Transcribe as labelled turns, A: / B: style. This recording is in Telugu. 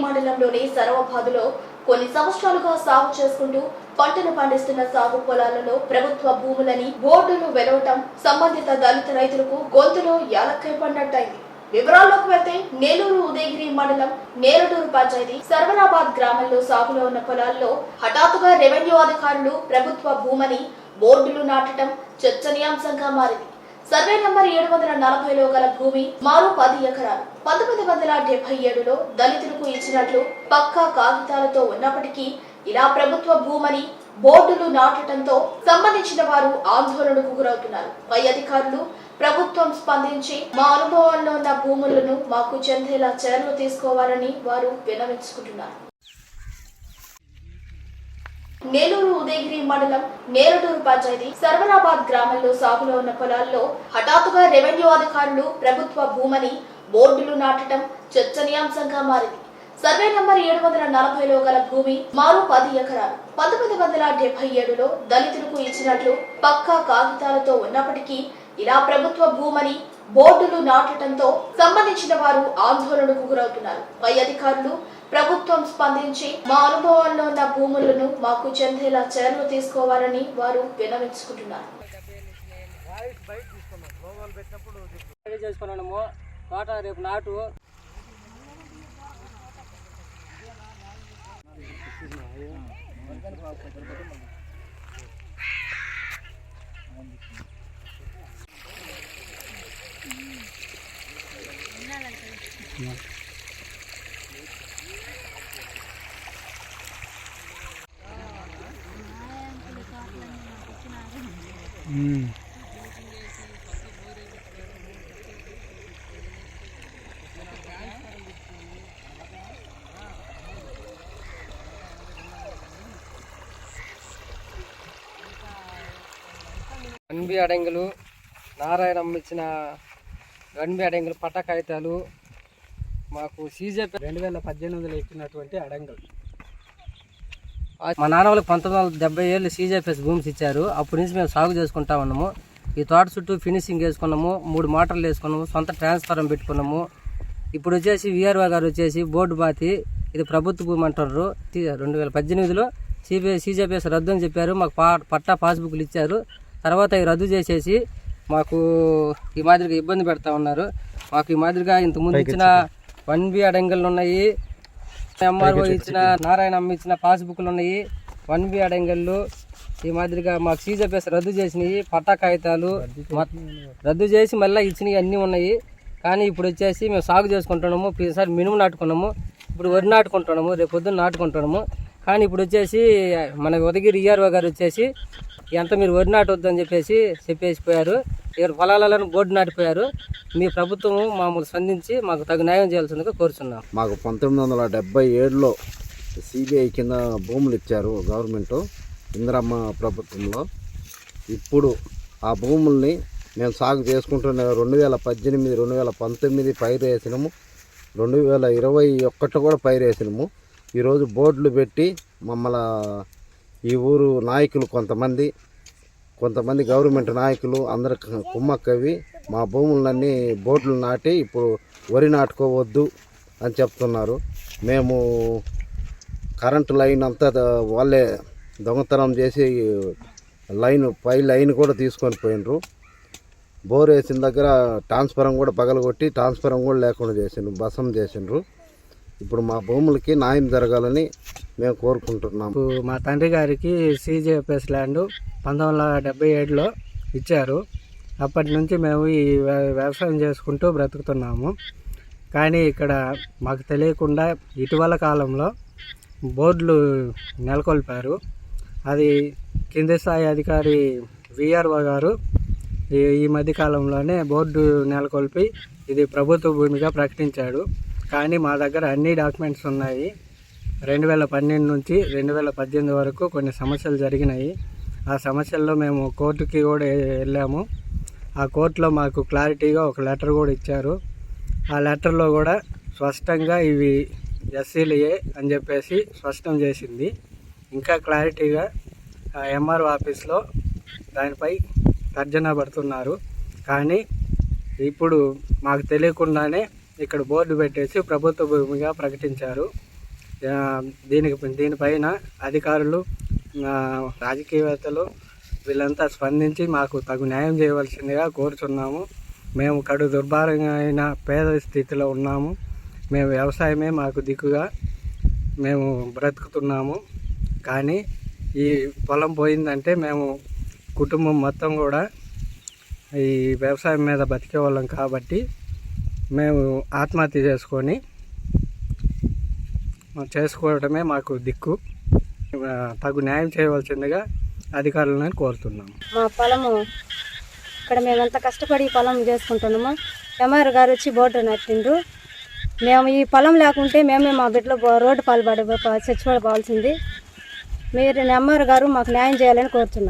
A: మండలంలోని సర్వబాదులో కొన్ని సంవత్సరాలుగా సాగు చేసుకుంటూ పంటలు పండిస్తున్న సాగు పొలాలలో ప్రభుత్వ భూములని బోర్డులు వెలవటం సంబంధిత దళిత రైతులకు గొంతులో యాలక్కై పడినట్టయింది. వివరాల్లోకి వెళ్తే నెల్లూరు ఉదయగిరి మండలం నేరడూరు పంచాయతీ సర్వరాబాద్ గ్రామంలో సాగులో ఉన్న పొలాల్లో హఠాత్తుగా రెవెన్యూ అధికారులు ప్రభుత్వ భూమిని బోర్డులు నాటడం చర్చనీయాంశంగా మారింది. సర్వే నంబర్ 740లో గల భూమి మారు 10 ఎకరాలు 1977లో దళితులకు ఇచ్చినట్లు పక్కా కాగితాలతో ఉన్నప్పటికీ ఇలా ప్రభుత్వ భూమిని బోర్డులు నాటడంతో సంబంధించిన వారు ఆందోళనకు గురవుతున్నారు. పై అధికారులు ప్రభుత్వం స్పందించి మా అనుభవంలో ఉన్న భూములను మాకు చెందేలా చర్యలు తీసుకోవాలని వారు విన్నవించుకుంటున్నారు. నెల్లూరు ఉదయగిరి మండలం నేరడూరు పంచాయతీ సర్వరాబాద్ గ్రామంలో సాగులో ఉన్న పొలాల్లో హఠాత్తుగా రెవెన్యూ అధికారులు ప్రభుత్వ భూమిని బోర్డులు నాటడం చర్చనీయాంశంగా మారింది. సర్వే నంబర్ 740లో గల భూమి మారు 10 ఎకరాలు 1977లో దళితులకు ఇచ్చినట్లు పక్కా కాగితాలతో ఉన్నప్పటికీ ఇలా ప్రభుత్వ భూమిని బోర్డులు నాటడంతో సంబంధించిన వారు ఆందోళనకు గురవుతున్నారు. పై అధికారులు ప్రభుత్వం స్పందించి మా అనుభవంలో ఉన్న భూములను మాకు చెందేలా చర్యలు తీసుకోవాలని వారు విన్నవించుకుంటున్నారు.
B: గన్బి అడంగులు నారాయణమ్మ ఇచ్చిన గన్బి అడంగులు పట్ట కాగితాలు మాకు సీజేపీ
C: 2018లో ఇచ్చినటువంటి అడంగులు.
B: మా నాన్న వాళ్ళకి 1970 సీజేపీఎస్ భూమి ఇచ్చారు. అప్పటి నుంచి మేము సాగు చేసుకుంటా ఉన్నాము. ఈ తోట చుట్టూ ఫినిషింగ్ వేసుకున్నాము, 3 మోటార్లు వేసుకున్నాము, సొంత ట్రాన్స్ఫారం పెట్టుకున్నాము. ఇప్పుడు వచ్చేసి విఆర్ఓ గారు వచ్చేసి బోర్డు బాతి ఇది ప్రభుత్వ భూమి అంటున్నారు. 2018లో సీజేపీఎస్ రద్దు అని చెప్పారు. మాకు పట్టా పాస్బుక్లు ఇచ్చారు. తర్వాత ఈ రద్దు చేసేసి మాకు ఈ మాదిరిగా ఇబ్బంది పెడతా ఉన్నారు. మాకు ఈ మాదిరిగా ఇంతకుముందు ఇచ్చిన 1B అడంగులు ఉన్నాయి, ఎంఆర్ఓ ఇచ్చిన నారాయణమ్మ ఇచ్చిన పాస్బుక్లు ఉన్నాయి, 1B అడంగులు ఈ మాదిరిగా మాకు సీజేపీఎస్ రద్దు చేసినవి పట్టా కాగితాలు రద్దు చేసి మళ్ళీ ఇచ్చినవి అన్నీ ఉన్నాయి. కానీ ఇప్పుడు వచ్చేసి మేము సాగు చేసుకుంటున్నాము. ఈసారి మినుము నాటుకున్నాము, ఇప్పుడు వరి నాటుకుంటున్నాము, రేపు పొద్దున్న నాటుకుంటున్నాము. కానీ ఇప్పుడు వచ్చేసి మన ఉదయగిరి ఈఆర్ఓ గారు వచ్చేసి ఎంత మీరు వరి నాటొద్దు అని చెప్పేసిపోయారు. ఇక్కడ పొలాలను బోర్డు నాటిపోయారు. మీ ప్రభుత్వం మామూలు స్పందించి మాకు తగు న్యాయం చేయాల్సిందిగా కోరుచున్నాం.
D: మాకు 1977లో సిబిఐ కింద భూములు ఇచ్చారు గవర్నమెంటు ఇందిరమ్మ ప్రభుత్వంలో. ఇప్పుడు ఆ భూముల్ని మేము సాగు చేసుకుంటున్న 2018, 2019 పైరు వేసినాము, 2021 కూడా పైరు వేసినాము. ఈరోజు బోర్డులు పెట్టి మమ్మల్ని ఈ ఊరు నాయకులు కొంతమంది గవర్నమెంట్ నాయకులు అందరు కుమ్మక్కవి మా భూములన్నీ బోర్డులు నాటి ఇప్పుడు వరి నాటుకోవద్దు అని చెప్తున్నారు. మేము కరెంటు లైన్ అంతా వాళ్ళే దొంగతనం చేసి పై లైన్ కూడా తీసుకొని పోయినరు. బోర్ వేసిన దగ్గర ట్రాన్స్ఫారం కూడా పగలగొట్టి ట్రాన్స్ఫారం కూడా లేకుండా చేసిండ్రు, బసం చేసిండ్రు. ఇప్పుడు మా భూములకి న్యాయం జరగాలని మేము కోరుకుంటున్నాం.
C: మా తండ్రి గారికి సీజేపీఎస్ ల్యాండ్ 1977లో ఇచ్చారు. అప్పటి నుంచి మేము ఈ వ్యవసాయం చేసుకుంటూ బ్రతుకుతున్నాము. కానీ ఇక్కడ మాకు తెలియకుండా ఇటీవల కాలంలో బోర్డులు నెలకొల్పారు. అది కింది స్థాయి అధికారి విఆర్ఓ గారు ఈ మధ్య కాలంలోనే బోర్డు నెలకొల్పి ఇది ప్రభుత్వ భూమిగా ప్రకటించాడు. కానీ మా దగ్గర అన్ని డాక్యుమెంట్స్ ఉన్నాయి. 2012 నుంచి 2018 వరకు కొన్ని సమస్యలు జరిగినాయి. ఆ సమస్యల్లో మేము కోర్టుకి కూడా వెళ్ళాము. ఆ కోర్టులో మాకు క్లారిటీగా ఒక లెటర్ కూడా ఇచ్చారు. ఆ లెటర్లో కూడా స్పష్టంగా ఇవి ఎస్సీలే అని చెప్పేసి స్పష్టం చేసింది. ఇంకా క్లారిటీగా ఎంఆర్ఓ ఆఫీస్లో దానిపై తర్జన పడుతున్నారు. కానీ ఇప్పుడు మాకు తెలియకుండానే ఇక్కడ బోర్డు పెట్టేసి ప్రభుత్వ భూమిగా ప్రకటించారు. దీనిపైన అధికారులు, రాజకీయవేత్తలు వీళ్ళంతా స్పందించి మాకు తగు న్యాయం చేయవలసిందిగా కోరుచున్నాము. మేము కడు దుర్భరమైన పేద స్థితిలో ఉన్నాము. మేము వ్యవసాయమే మాకు దిక్కుగా మేము బ్రతుకుతున్నాము. కానీ ఈ పొలం పోయిందంటే మేము కుటుంబం మొత్తం కూడా ఈ వ్యవసాయం మీద బతికే వాళ్ళం కాబట్టి మేము ఆత్మహత్య చేసుకోవడమే మాకు దిక్కు. తగు న్యాయం చేయవలసిందిగా అధికారులను కోరుతున్నాము.
E: మా పొలము ఇక్కడ మేమంతా కష్టపడి ఈ పొలం చేసుకుంటున్నాము. ఎంఆర్ గారు వచ్చి బోర్డు నట్టిండ్రు. మేము ఈ పొలం లేకుంటే మేమే మా బిడ్డలో రోడ్డు పాల్పడి చచ్చిపడిపోవాల్సింది. మీరు ఎంఆర్ గారు మాకు న్యాయం చేయాలని కోరుతున్నాం.